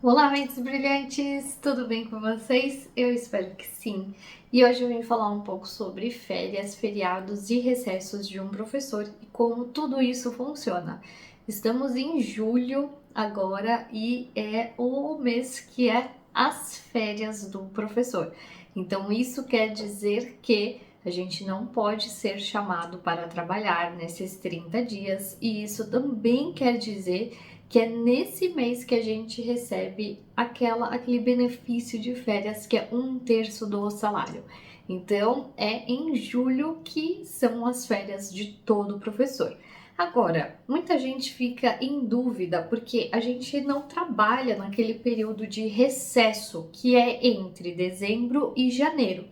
Olá, mentes brilhantes! Tudo bem com vocês? Eu espero que sim. E hoje eu vim falar um pouco sobre férias, feriados e recessos de um professor e como tudo isso funciona. Estamos em julho agora e é o mês que é as férias do professor. Então, isso quer dizer que a gente não pode ser chamado para trabalhar nesses 30 dias, e isso também quer dizer que é nesse mês que a gente recebe aquele benefício de férias que é 1/3 do salário. Então, é em julho que são as férias de todo professor. Agora, muita gente fica em dúvida porque a gente não trabalha naquele período de recesso que é entre dezembro e janeiro.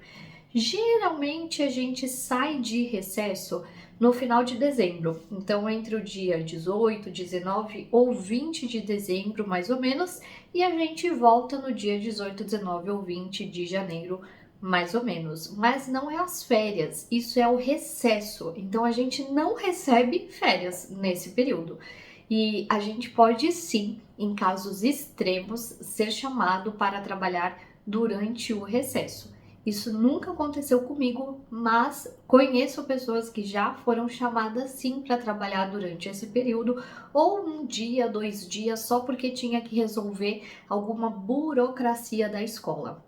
Geralmente a gente sai de recesso no final de dezembro, então entre o dia 18, 19 ou 20 de dezembro, mais ou menos, e a gente volta no dia 18, 19 ou 20 de janeiro, mais ou menos. Mas não é as férias, isso é o recesso. Então a gente não recebe férias nesse período. E a gente pode sim, em casos extremos, ser chamado para trabalhar durante o recesso. Isso nunca aconteceu comigo, mas conheço pessoas que já foram chamadas sim para trabalhar durante esse período, ou um dia, 2 dias, só porque tinha que resolver alguma burocracia da escola.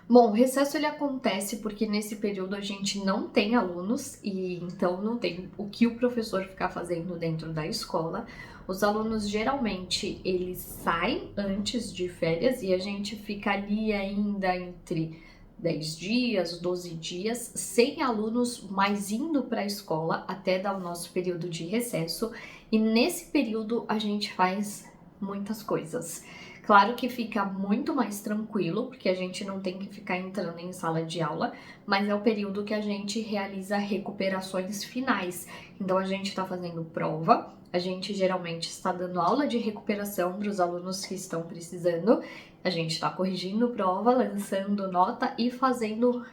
Bom, o recesso ele acontece porque nesse período a gente não tem alunos e então não tem o que o professor ficar fazendo dentro da escola. Os alunos geralmente eles saem antes de férias e a gente fica ali ainda entre 10 dias, 12 dias, sem alunos, mas indo para a escola até dar o nosso período de recesso. E nesse período a gente faz muitas coisas. Claro que fica muito mais tranquilo, porque a gente não tem que ficar entrando em sala de aula, mas é o período que a gente realiza recuperações finais. Então a gente está fazendo prova, a gente geralmente está dando aula de recuperação para os alunos que estão precisando, a gente está corrigindo prova, lançando nota e fazendo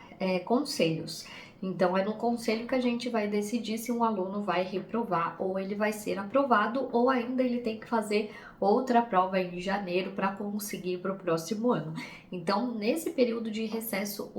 conselhos. Então, é no conselho que a gente vai decidir se um aluno vai reprovar ou ele vai ser aprovado, ou ainda ele tem que fazer outra prova em janeiro para conseguir para o próximo ano. Então, nesse período de recesso,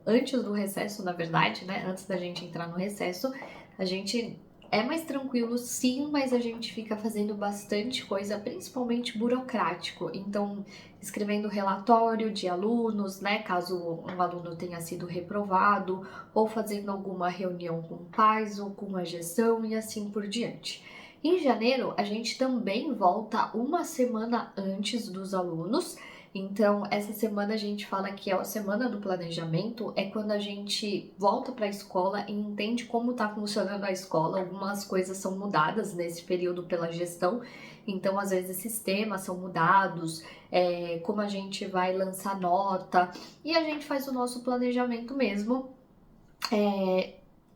antes do recesso, na verdade, né, antes da gente entrar no recesso, a gente é mais tranquilo, sim, mas a gente fica fazendo bastante coisa, principalmente burocrático. Então, escrevendo relatório de alunos, né, caso um aluno tenha sido reprovado, ou fazendo alguma reunião com pais ou com a gestão e assim por diante. Em janeiro, a gente também volta uma semana antes dos alunos. Então, essa semana a gente fala que é a semana do planejamento, é quando a gente volta para a escola e entende como está funcionando a escola. Algumas coisas são mudadas nesse período pela gestão, então às vezes sistemas são mudados, como a gente vai lançar nota, e a gente faz o nosso planejamento mesmo.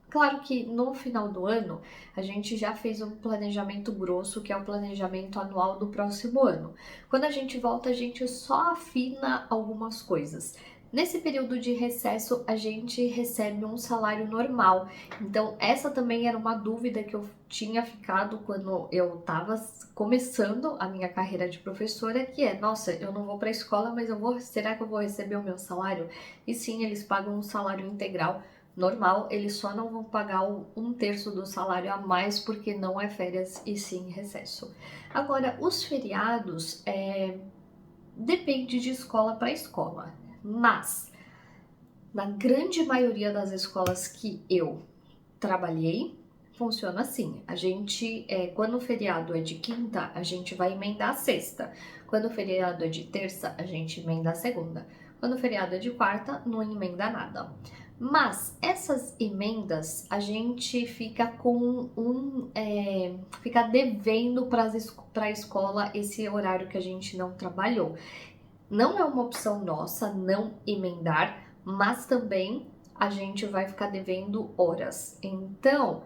Claro que no final do ano a gente já fez um planejamento grosso, que é o planejamento anual do próximo ano. Quando a gente volta, a gente só afina algumas coisas. Nesse período de recesso, a gente recebe um salário normal. Então, essa também era uma dúvida que eu tinha ficado quando eu estava começando a minha carreira de professora, que é, nossa, eu não vou para a escola, mas será que eu vou receber o meu salário? E sim, eles pagam um salário integral normal, eles só não vão pagar 1/3 do salário a mais porque não é férias e sim recesso. Agora, os feriados depende de escola para escola, mas na grande maioria das escolas que eu trabalhei, funciona assim. A gente, quando o feriado é de quinta, a gente vai emendar a sexta. Quando o feriado é de terça, a gente emenda a segunda. Quando o feriado é de quarta, não emenda nada. Mas essas emendas a gente fica fica devendo para a escola esse horário que a gente não trabalhou. Não é uma opção nossa não emendar, mas também a gente vai ficar devendo horas. Então,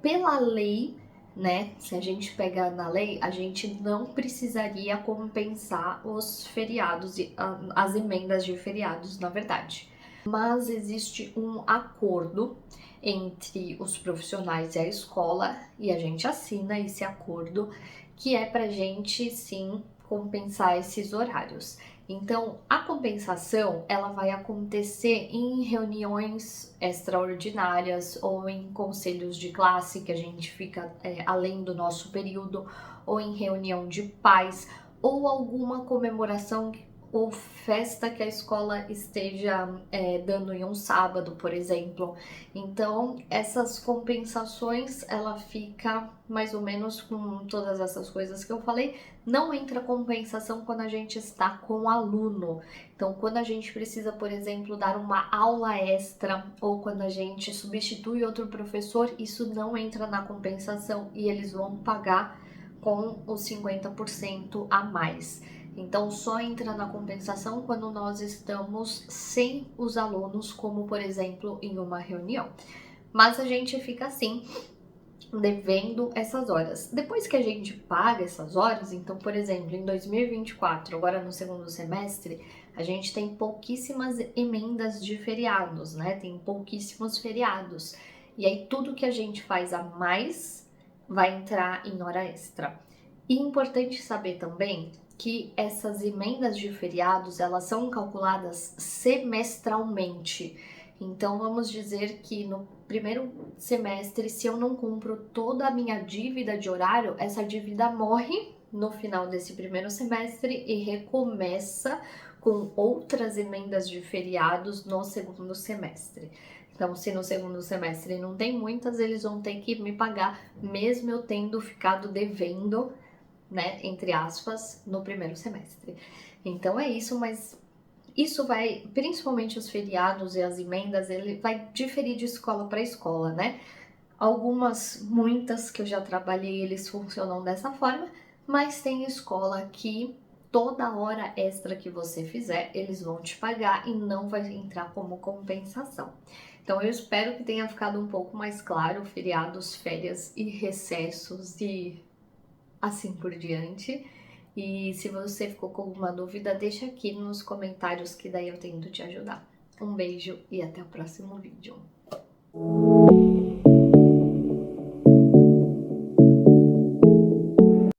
pela lei, né? Se a gente pegar na lei, a gente não precisaria compensar os feriados e as emendas de feriados, na verdade. Mas existe um acordo entre os profissionais e a gente assina esse acordo, que é pra gente sim compensar esses horários. Então, a compensação, ela vai acontecer em reuniões extraordinárias ou em conselhos de classe que a gente fica além do nosso período, ou em reunião de pais, ou alguma comemoração ou festa que a escola esteja dando em um sábado, por exemplo. Então, essas compensações, ela fica mais ou menos com todas essas coisas que eu falei. Não entra compensação quando a gente está com o aluno. Então, quando a gente precisa, por exemplo, dar uma aula extra ou quando a gente substitui outro professor, isso não entra na compensação e eles vão pagar com os 50% a mais. Então, só entra na compensação quando nós estamos sem os alunos, como por exemplo em uma reunião. Mas a gente fica assim, devendo essas horas. Depois que a gente paga essas horas, então, por exemplo, em 2024, agora no segundo semestre, a gente tem pouquíssimas emendas de feriados, né? Tem pouquíssimos feriados. E aí, tudo que a gente faz a mais vai entrar em hora extra. E é importante saber também que essas emendas de feriados, elas são calculadas semestralmente. Então, vamos dizer que no primeiro semestre, se eu não cumpro toda a minha dívida de horário, essa dívida morre no final desse primeiro semestre e recomeça com outras emendas de feriados no segundo semestre. Então, se no segundo semestre não tem muitas, eles vão ter que me pagar, mesmo eu tendo ficado devendo, né, entre aspas, no primeiro semestre. Então é isso, mas isso vai, principalmente os feriados e as emendas, ele vai diferir de escola para escola, né? Muitas que eu já trabalhei, eles funcionam dessa forma, mas tem escola que toda hora extra que você fizer, eles vão te pagar e não vai entrar como compensação. Então eu espero que tenha ficado um pouco mais claro, feriados, férias e recessos e assim por diante. E se você ficou com alguma dúvida, deixa aqui nos comentários que daí eu tento te ajudar. Um beijo e até o próximo vídeo.